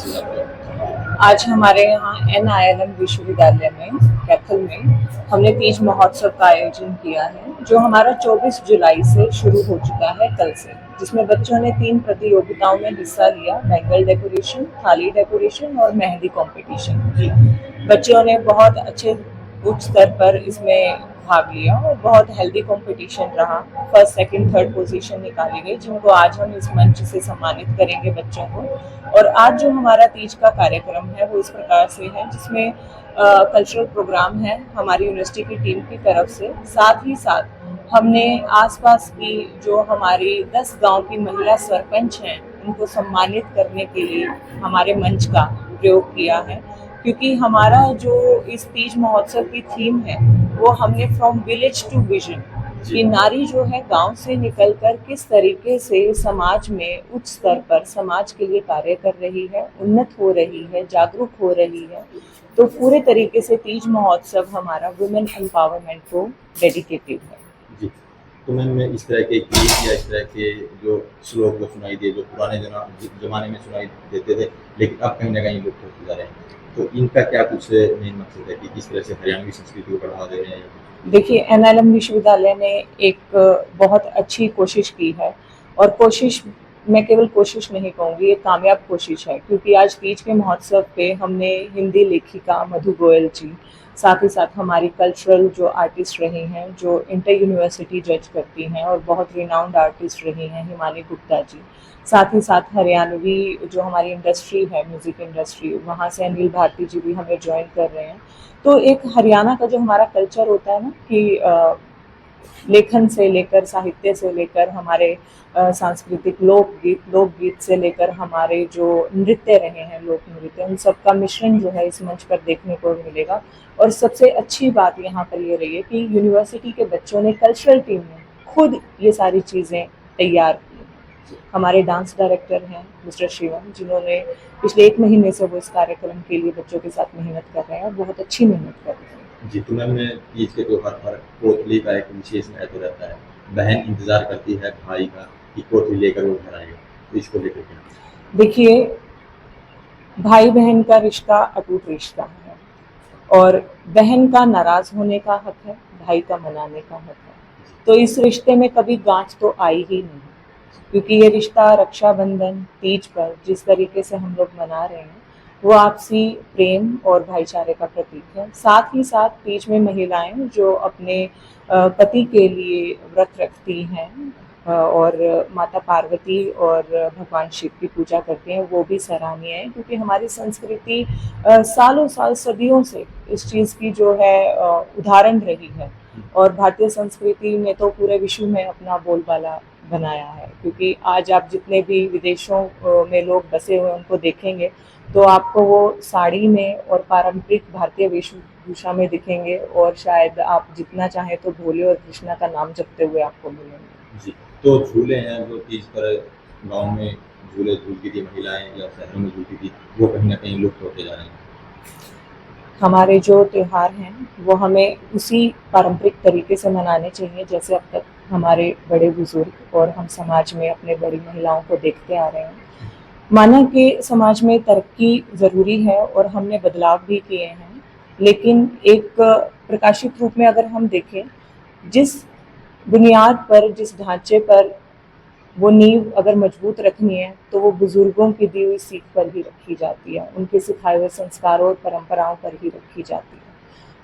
आज हमारे यहाँ NILM विश्वविद्यालय में कैथल में हमने तीज महोत्सव का आयोजन किया है, जो हमारा 24 जुलाई से शुरू हो चुका है कल से, जिसमें बच्चों ने 3 प्रतियोगिताओं में हिस्सा लिया। बैंगल डेकोरेशन, थाली डेकोरेशन और मेहंदी कंपटीशन। बच्चों ने बहुत अच्छे उच्च स्तर पर इसमें भाग लिया और बहुत हेल्दी कंपटीशन रहा। फर्स्ट, सेकंड, थर्ड पोजीशन निकाली गई, जिनको आज हम इस मंच से सम्मानित करेंगे बच्चों को। और आज जो हमारा तीज का कार्यक्रम है वो इस प्रकार से है, जिसमें कल्चरल प्रोग्राम है हमारी यूनिवर्सिटी की टीम की तरफ से। साथ ही साथ हमने आसपास की जो हमारी 10 गांव की महिला सरपंच हैं उनको सम्मानित करने के लिए हमारे मंच का प्रयोग किया है, क्योंकि हमारा जो इस तीज महोत्सव की थीम है वो हमने फ्रॉम विलेज टू विजन, कि नारी जो है गांव से निकलकर किस तरीके से समाज में उच्च स्तर पर समाज के लिए कार्य कर रही है, उन्नत हो रही है, जागरूक हो रही है। तो पूरे तरीके से तीज महोत्सव हमारा वुमेन एम्पावरमेंट को डेडिकेटेड है। जी, तो मैम इस तरह के गीत या इस तरह के जो श्लोक जो सुनाई दिए, जो पुराने जमाने में सुनाई देते थे, लेकिन अब कहीं ना कहीं लुप्त होते जा रहे हैं, तो इनका क्या कुछ मेन मकसद है कि किस तरह से हरियाणवी संस्कृति को बढ़ावा दे रहे हैं? देखिए, NILM विश्वविद्यालय ने एक बहुत अच्छी कोशिश की है, और कोशिश मैं केवल कोशिश नहीं कहूँगी, ये कामयाब कोशिश है, क्योंकि आज तीज के महोत्सव पे हमने हिंदी लेखिका मधु गोयल जी, साथ ही साथ हमारी कल्चरल जो आर्टिस्ट रही हैं, जो इंटर यूनिवर्सिटी जज करती हैं और बहुत रिनाउंड आर्टिस्ट रही हैं, हिमानी गुप्ता जी, साथ ही साथ हरियाणवी जो हमारी इंडस्ट्री है, म्यूज़िक इंडस्ट्री, वहाँ से अनिल भारती जी भी हमें ज्वाइन कर रहे हैं। तो एक हरियाणा का जो हमारा कल्चर होता है ना, कि लेखन से लेकर साहित्य से लेकर हमारे सांस्कृतिक लोकगीत से लेकर हमारे जो नृत्य रहे हैं, लोक नृत्य, उन सब का मिश्रण जो है इस मंच पर देखने को मिलेगा। और सबसे अच्छी बात यहाँ पर ये रही है कि यूनिवर्सिटी के बच्चों ने, कल्चरल टीम ने खुद ये सारी चीज़ें तैयार की। हमारे डांस डायरेक्टर हैं मिस्टर शिवम, जिन्होंने पिछले 1 महीने से वो इस कार्यक्रम के लिए बच्चों के साथ मेहनत कर रहे हैं और बहुत अच्छी मेहनत कर रहे हैं। जी, तो मैम तीज के त्योहार पर कोतली का एक विशेष महत्व रहता है। बहन इंतजार करती है भाई का कि कोतली लेकर वो घर आएगा, तो इसको लेकर क्या? देखिए, भाई बहन का रिश्ता अटूट रिश्ता है, और बहन का नाराज होने का हक है, भाई का मनाने का हक है। तो इस रिश्ते में कभी गांठ तो आई ही नहीं, क्योंकि ये रिश्ता रक्षाबंधन, तीज पर जिस तरीके से हम लोग मना रहे हैं वो आपसी प्रेम और भाईचारे का प्रतीक है। साथ ही साथ तीज में महिलाएं जो अपने पति के लिए व्रत रखती हैं और माता पार्वती और भगवान शिव की पूजा करती हैं, वो भी सराहनीय है, क्योंकि हमारी संस्कृति सालों साल, सदियों से इस चीज़ की जो है उदाहरण रही है। और भारतीय संस्कृति ने तो पूरे विश्व में अपना बोलबाला बनाया है, क्योंकि आज आप जितने भी विदेशों में लोग बसे हुए उनको देखेंगे तो आपको वो साड़ी में और पारंपरिक भारतीय वेशभूषा में दिखेंगे, और शायद आप जितना चाहें तो भोले और कृष्णा का नाम जपते हुए आपको मिलेंगे। जी, तो झूले हैं जो तीज पर गांव में झूले झूलती थी महिलाएं या शहरों में झूलती थी, वो कहीं ना कहीं लुप्त होते जा रहे हैं। हमारे जो त्यौहार हैं वो हमें उसी पारंपरिक तरीके से मनाने चाहिए जैसे अब तक हमारे बड़े बुजुर्ग और हम समाज में अपने बड़ी महिलाओं को देखते आ रहे हैं। माना कि समाज में तरक्की ज़रूरी है और हमने बदलाव भी किए हैं, लेकिन एक प्रकाशित रूप में अगर हम देखें, जिस बुनियाद पर, जिस ढांचे पर वो नींव अगर मजबूत रखनी है तो वो बुजुर्गों की दी हुई सीख पर ही रखी जाती है, उनके सिखाए हुए संस्कारों और परंपराओं पर ही रखी जाती है।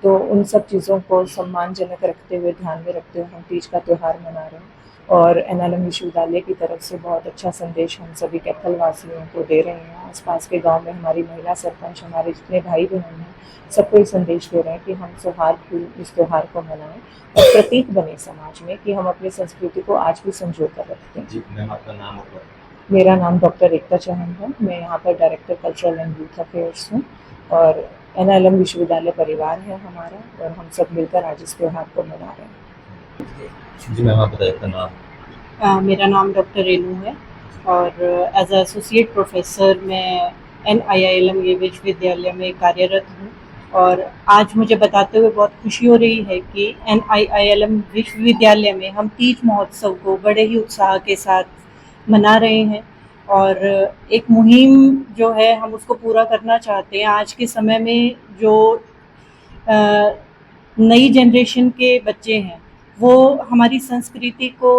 तो उन सब चीज़ों को सम्मानजनक रखते हुए, ध्यान में रखते हुए हम तीज का त्यौहार मना रहे हैं। और NILM विश्वविद्यालय की तरफ से बहुत अच्छा संदेश हम सभी कैथल वासियों को दे रहे हैं। आसपास के गांव में हमारी महिला सरपंच, हमारे जितने भाई बहन हैं, सबको ये संदेश दे रहे हैं कि हम सौहार्दपूर्ण इस त्यौहार को मनाएं और प्रतीक बने समाज में कि हम अपनी संस्कृति को आज भी संजो कर रखते हैं। जी मैम, आपका नाम और? मेरा नाम डॉक्टर एकता चौहान है। मैं यहाँ पर director cultural and youth affairs हूँ, और NILM विश्वविद्यालय परिवार है हमारा, और हम सब मिलकर आज इस त्यौहार को मना रहे हैं। जी मैम, आप बताइए अपना नाम। मेरा नाम डॉक्टर रेनू है, और एज एसोसिएट प्रोफेसर मैं NILM ये विश्वविद्यालय में कार्यरत हूँ। और आज मुझे बताते हुए बहुत खुशी हो रही है कि NILM विश्वविद्यालय में हम तीज महोत्सव को बड़े ही उत्साह के साथ मना रहे हैं। और एक मुहिम जो है हम उसको पूरा करना चाहते हैं। आज के समय में जो नई जनरेशन के बच्चे हैं वो हमारी संस्कृति को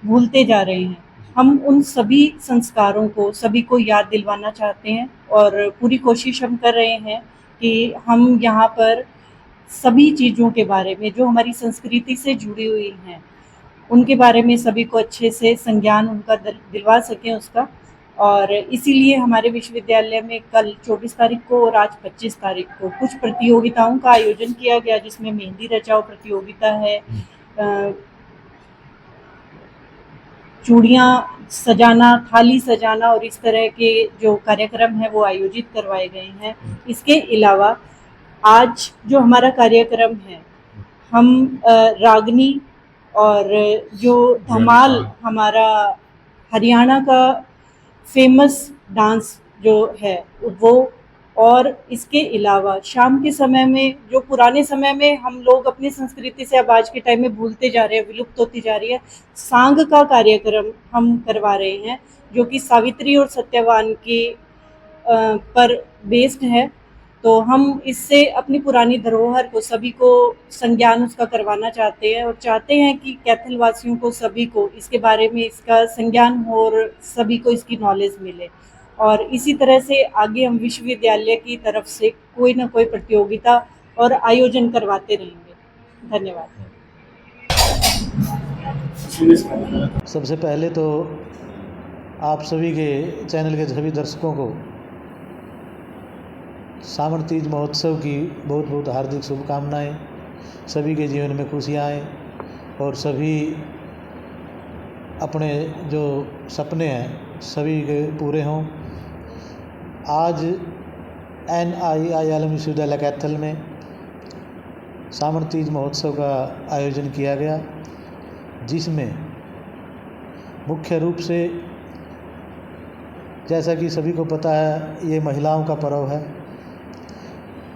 भूलते जा रहे हैं। हम उन सभी संस्कारों को सभी को याद दिलवाना चाहते हैं और पूरी कोशिश हम कर रहे हैं कि हम यहाँ पर सभी चीज़ों के बारे में जो हमारी संस्कृति से जुड़ी हुई हैं उनके बारे में सभी को अच्छे से संज्ञान उनका दिलवा सकें उसका। और इसीलिए हमारे विश्वविद्यालय में कल 24 तारीख को और आज 25 तारीख को कुछ प्रतियोगिताओं का आयोजन किया गया, जिसमें मेहंदी रचाओ प्रतियोगिता है, चूड़ियाँ सजाना, थाली सजाना और इस तरह के जो कार्यक्रम है वो आयोजित करवाए गए हैं। इसके अलावा आज जो हमारा कार्यक्रम है हम रागनी और जो धमाल हमारा हरियाणा का फेमस डांस जो है वो, और इसके अलावा शाम के समय में जो पुराने समय में हम लोग अपनी संस्कृति से अब आज के टाइम में भूलते जा रहे हैं, विलुप्त होती जा रही है, सांग का कार्यक्रम हम करवा रहे हैं जो कि सावित्री और सत्यवान की पर बेस्ड है। तो हम इससे अपनी पुरानी धरोहर को सभी को संज्ञान उसका करवाना चाहते हैं और चाहते हैं कि कैथल वासियों को सभी को इसके बारे में इसका संज्ञान हो और सभी को इसकी नॉलेज मिले। और इसी तरह से आगे हम विश्वविद्यालय की तरफ से कोई ना कोई प्रतियोगिता और आयोजन करवाते रहेंगे। धन्यवाद। सबसे पहले तो आप सभी के चैनल के सभी दर्शकों को सावन तीज महोत्सव की बहुत बहुत हार्दिक शुभकामनाएं। सभी के जीवन में खुशियाँ आएँ और सभी अपने जो सपने हैं सभी के पूरे हों। आज NIILM विश्वविद्यालय कैथल में सावन तीज महोत्सव का आयोजन किया गया, जिसमें मुख्य रूप से जैसा कि सभी को पता है ये महिलाओं का पर्व है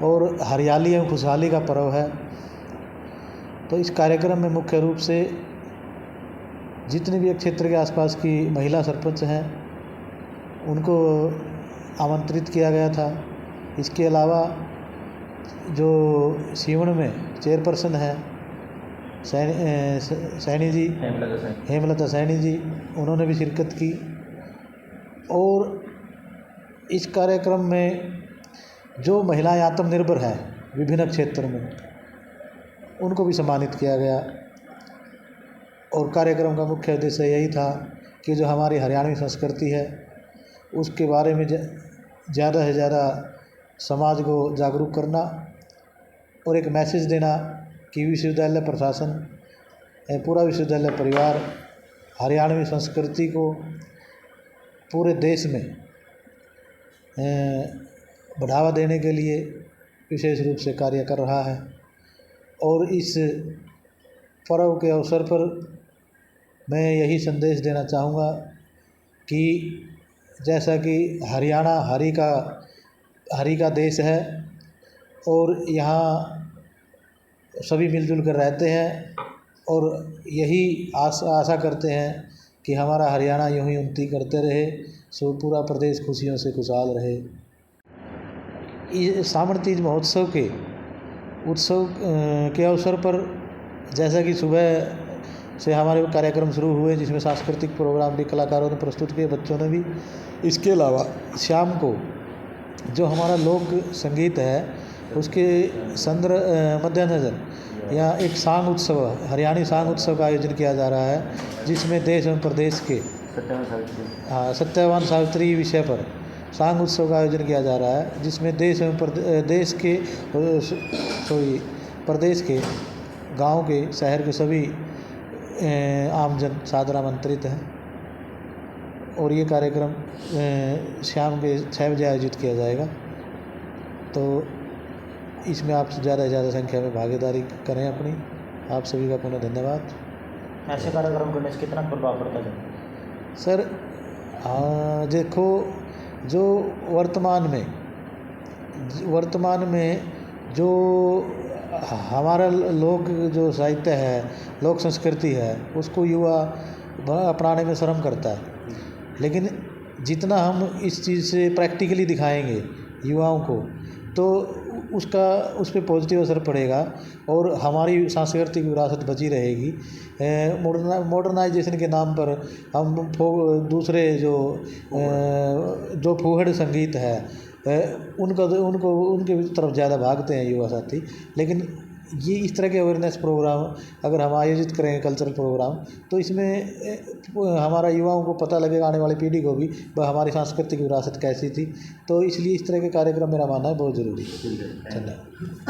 और हरियाली एवं खुशहाली का पर्व है। तो इस कार्यक्रम में मुख्य रूप से जितने भी क्षेत्र के आसपास की महिला सरपंच हैं उनको आमंत्रित किया गया था। इसके अलावा जो सीवण में चेयरपर्सन है सैनी जी, हेमलता सैनी जी, उन्होंने भी शिरकत की। और इस कार्यक्रम में जो महिलाएं आत्मनिर्भर हैं विभिन्न क्षेत्र में उनको भी सम्मानित किया गया। और कार्यक्रम का मुख्य उद्देश्य यही था कि जो हमारी हरियाणवी संस्कृति है उसके बारे में ज़्यादा से ज़्यादा समाज को जागरूक करना और एक मैसेज देना कि विश्वविद्यालय प्रशासन, पूरा विश्वविद्यालय परिवार हरियाणवी संस्कृति को पूरे देश में बढ़ावा देने के लिए विशेष रूप से कार्य कर रहा है। और इस पर्व के अवसर पर मैं यही संदेश देना चाहूँगा कि जैसा कि हरियाणा हरि का देश है और यहाँ सभी मिलजुल कर रहते हैं और यही आशा करते हैं कि हमारा हरियाणा यूँ ही उन्नति करते रहे, सो पूरा प्रदेश खुशियों से खुशहाल रहे। इस सावन तीज महोत्सव के अवसर पर जैसा कि सुबह से हमारे कार्यक्रम शुरू हुए जिसमें सांस्कृतिक प्रोग्राम भी कलाकारों ने प्रस्तुत किए, बच्चों ने भी। इसके अलावा शाम को जो हमारा लोक संगीत है उसके मद्देनज़र यहाँ एक सांग उत्सव, हरियाणी सांग उत्सव का आयोजन किया जा रहा है, जिसमें देश एवं प्रदेश के सत्यवान सावित्री विषय पर सांग उत्सव का आयोजन किया जा रहा है, जिसमें देश एवं प्रदेश के गांव के शहर के सभी आमजन सादर आमंत्रित हैं। और ये कार्यक्रम शाम के 6 बजे आयोजित किया जाएगा। तो इसमें आप ज़्यादा से ज़्यादा संख्या में भागीदारी करें अपनी। आप सभी का पुनः धन्यवाद। ऐसे कार्यक्रम करने से कितना प्रभाव पड़ता है सर? देखो, जो वर्तमान में जो हमारा लोक जो साहित्य है, लोक संस्कृति है, उसको युवा अपनाने में शर्म करता है। लेकिन जितना हम इस चीज़ से प्रैक्टिकली दिखाएंगे युवाओं को तो उसका उस पर पॉजिटिव असर पड़ेगा और हमारी सांस्कृतिक विरासत बची रहेगी। मॉडर्नाइजेशन के नाम पर हम दूसरे जो फूहड़ संगीत है उनके तरफ ज़्यादा भागते हैं युवा साथी। लेकिन ये इस तरह के अवेयरनेस प्रोग्राम अगर हम आयोजित करेंगे कल्चरल प्रोग्राम तो इसमें हमारा युवाओं को पता लगेगा, आने वाली पीढ़ी को भी हमारी सांस्कृतिक विरासत कैसी थी। तो इसलिए इस तरह के कार्यक्रम मेरा मानना है बहुत ज़रूरी है। धन्यवाद।